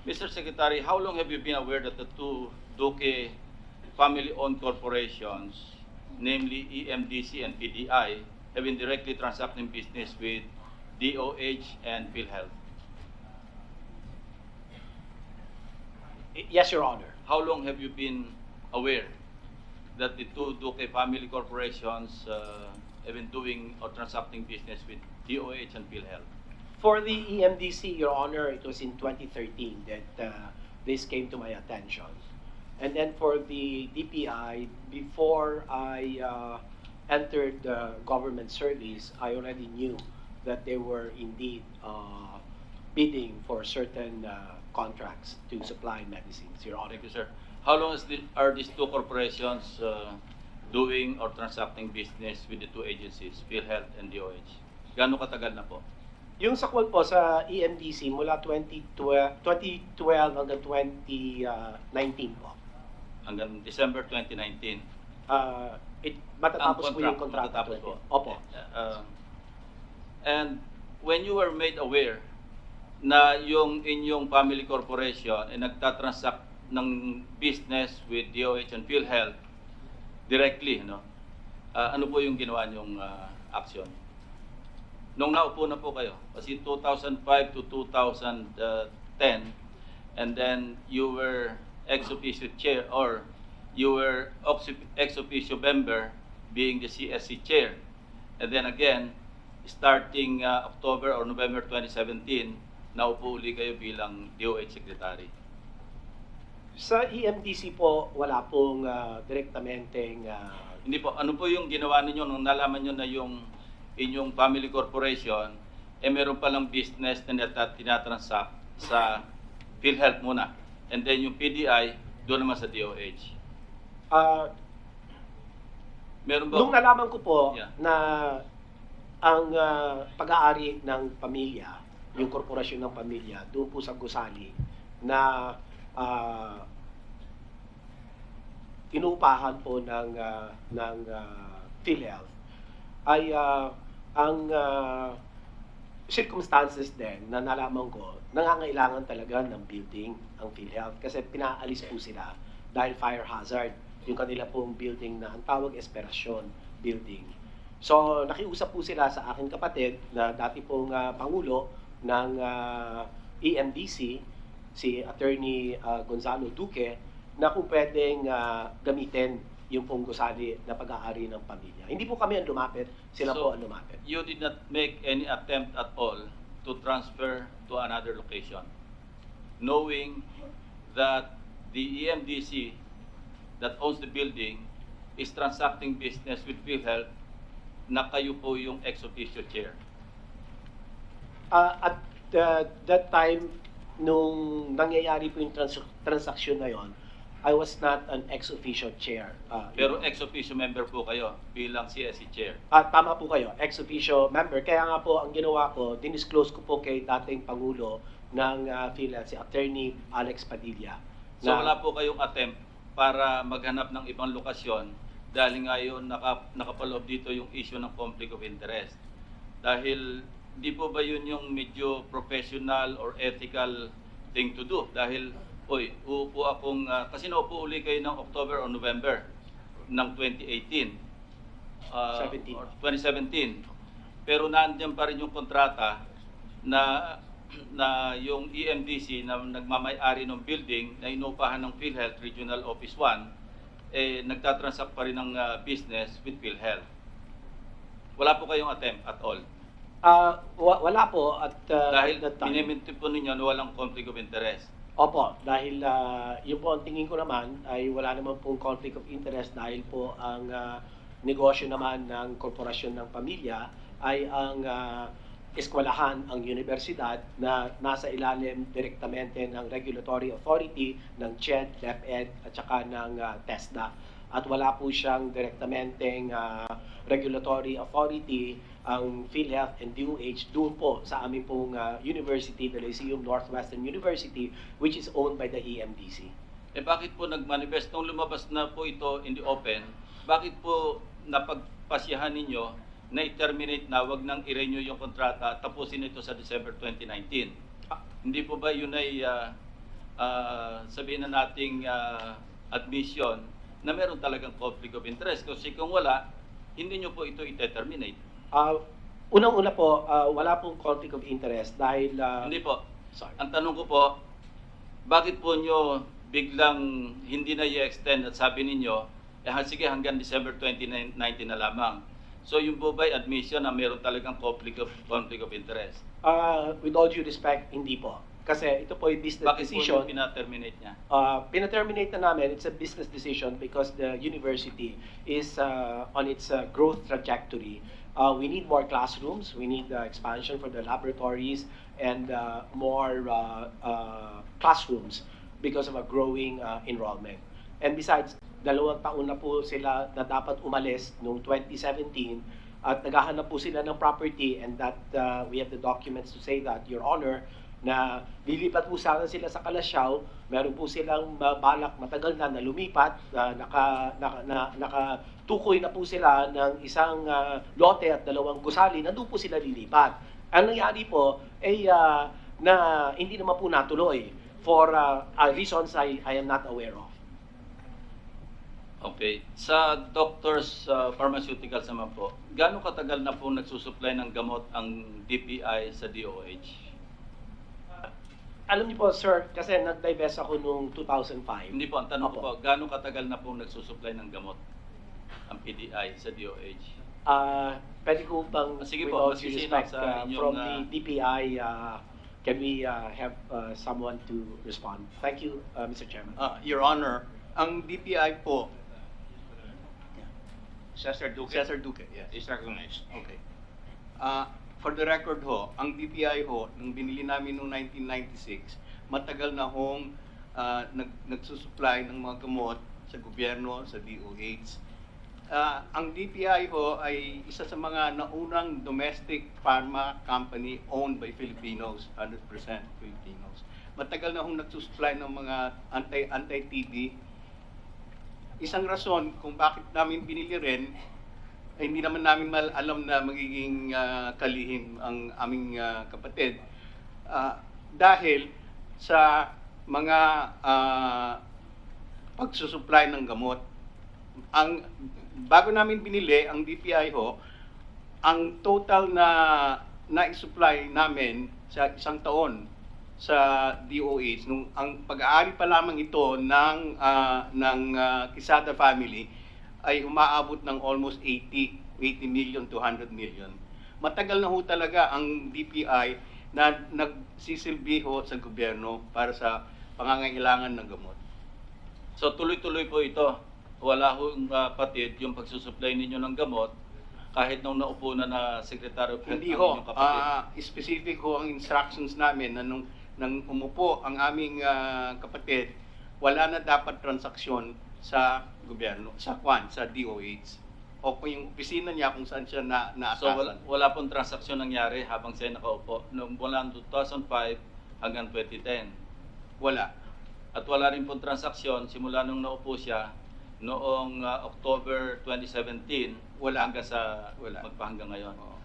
Mr. Secretary, how long have you been aware that the two Duque family-owned corporations, namely EMDC and PDI, have been directly transacting business with DOH and PhilHealth? Yes, Your Honor. How long have you been aware that the two Duque family corporations have been doing or transacting business with DOH and PhilHealth? For the EMDC, Your Honor, it was in 2013 that this came to my attention. And then for the DPI, before I entered the government service, I already knew that they were indeed bidding for certain contracts to supply medicines, Your Honor. Thank you, sir. How long are these two corporations doing or transacting business with the two agencies, PhilHealth and DOH? Gaano katagal na po? Yung sakwal po sa EMDC mula 2012 hanggang 2019 po. Hanggang December 2019. Matatapos po yung kontrata po. Opo. And when you were made aware na yung inyong family corporation ay nagtatransact ng business with DOH and PhilHealth directly, no? Ano po yung ginawa niyong action? Nung naupo na po kayo, kasi 2005 to 2010, and then you were ex officio chair or you were ex officio member being the CSC chair. And then again, starting October or November 2017, naupo uli kayo bilang DOH secretary. Sa EMDC po, wala pong direktamenteng... Hindi po. Ano po yung ginawa ninyo nung nalaman nyo na yung inyong family corporation, meron palang business na tinatransact sa PhilHealth muna. And then yung PDI, doon naman sa DOH. Meron ba? Nung nalaman ko po na ang pag-aari ng pamilya, yung korporasyon ng pamilya, doon po sa gusali, na inuupahan po ng PhilHealth, ay ang circumstances din na nalaman ko, nangangailangan talaga ng building ang PhilHealth kasi pinaalis po sila dahil fire hazard yung kanila pong building na ang tawag Esperasyon building. So nakiusap po sila sa aking kapatid na dati pong Pangulo ng EMDC, si Attorney Gonzalo Duque, na kung pwedeng gamitin yung pong gusali na pag-aari ng pamilya. Hindi po kami ang lumapit, sila po ang lumapit. You did not make any attempt at all to transfer to another location, knowing that the EMDC that owns the building is transacting business with PhilHealth na kayo po yung ex officio chair? At that time, nung nangyayari po yung transaksyon na yon, I was not an ex officio chair. Pero ex officio member po kayo bilang CSC chair? Tama po kayo, ex officio member. Kaya nga po ang ginawa ko, dinisclose ko po kay dating Pangulo ng PhilHealth, si Attorney Alex Padilla. So wala po kayong attempt para maghanap ng ibang lokasyon dahil ngayon nakapaloob dito yung issue ng conflict of interest. Dahil di po ba yun yung medyo professional or ethical thing to do? Dahil uupo akong, kasi naupo uli kayo ng October or November ng 2018. 2017. Pero nandiyan pa rin yung kontrata na yung EMDC na nagmamay-ari ng building na inupahan ng PhilHealth Regional Office 1, nagtatransact pa rin ng business with PhilHealth. Wala po kayong attempt at all? Wala po at dahil that time. Dahil po ninyo na walang conflict of interest. Opo, dahil yun po ang tingin ko naman ay wala naman pong conflict of interest dahil po ang negosyo naman ng korporasyon ng pamilya ay ang eskwelahan, ang universidad na nasa ilalim direktamente ng regulatory authority ng CHED, DepEd at saka ng TESDA. At wala po siyang direktamenteng regulatory authority ang PhilHealth and DOH doon po sa aming pong university, the Lyceum Northwestern University, which is owned by the EMDC. Bakit po nag-manifest nung lumabas na po ito in the open? Bakit po napagpasyahan ninyo na i-terminate na wag nang i-renew yung kontrata at tapusin ito sa December 2019? Hindi po ba yun ay sabihin na nating admission na meron talagang conflict of interest. Kasi kung wala, hindi nyo po ito i-terminate. Unang-una po, wala pong conflict of interest dahil... Hindi po. Sorry. Ang tanong ko po, bakit po nyo biglang hindi na i-extend at sabi ninyo, sige hanggang December 2019 na lamang. So yung po ba'y admission na meron talagang conflict of interest? With all due respect, hindi po. Kasi ito po yung business Bakit decision. po nyo pina-terminate niya? Pina-terminate na namin, it's a business decision because the university is on its growth trajectory. We need more classrooms, we need expansion for the laboratories, and more classrooms because of a growing enrollment. And besides, 2 taon na po sila na dapat umalis noong 2017 at naghahanap po sila ng property, and that we have the documents to say that, Your Honor, na lilipat po sana sila sa Kalasyaw. Meron po silang balak matagal na lumipat, nakatukoy na po sila ng isang lote at 2 gusali na doon po sila lilipat. Ang nangyari po ay na hindi naman po natuloy for reasons I am not aware of. Okay. Sa doctors pharmaceuticals naman po, gaano katagal na po nagsusupply ng gamot ang DPI sa DOH? Alam niyo po, sir, kasi nag-divest ako noong 2005. Hindi po, ang tanong ko po, gaano katagal na po nagsusupply ng gamot ang PDI sa DOH? Pwede ko bang, Sige with po, all due masisino respect, sa inyong, from the DPI, can we have someone to respond? Thank you, Mr. Chairman. Your Honor, ang DPI po, Cesar Duque yes. is recognized. Okay. For the record ho, ang DPI ho, nung binili namin noong 1996, matagal na hong nagsusupply ng mga gamot sa gobyerno, sa DOH. Ang DPI ho ay isa sa mga naunang domestic pharma company owned by Filipinos, 100% Filipinos. Matagal na hong nagsusupply ng mga anti-TB. Isang rason kung bakit namin binili rin, ay hindi naman namin alam na magiging kalihim ang aming kapatid. Dahil sa mga pagsusupply ng gamot, bago namin binili ang DPI ho, ang total na na-supply namin sa isang taon sa DOH, nung ang pag-aari pa lamang ito ng Quesada family, ay umaabot ng almost 80 million to 100 million. Matagal na ho talaga ang DPI na nagsisilbi ho sa gobyerno para sa pangangailangan ng gamot. So tuloy-tuloy po ito. Wala hong patid yung pagsusupply ninyo ng gamot kahit nung naupo na Secretary of Health Hindi ang ho, inyong kapatid. specific ho ang instructions namin na nung umupo ang aming kapatid, wala na dapat transaksyon sa gobyerno, sa DOH, o kung yung opisina niya kung saan siya So naatasan. wala pong transaksyon nangyari habang siya nakaupo mula 2005 hanggang 2010. Wala. At wala rin pong transaksyon simula nung naupo siya noong October 2017 Wala. hanggang sa Wala. magpahanggang ngayon. Oo.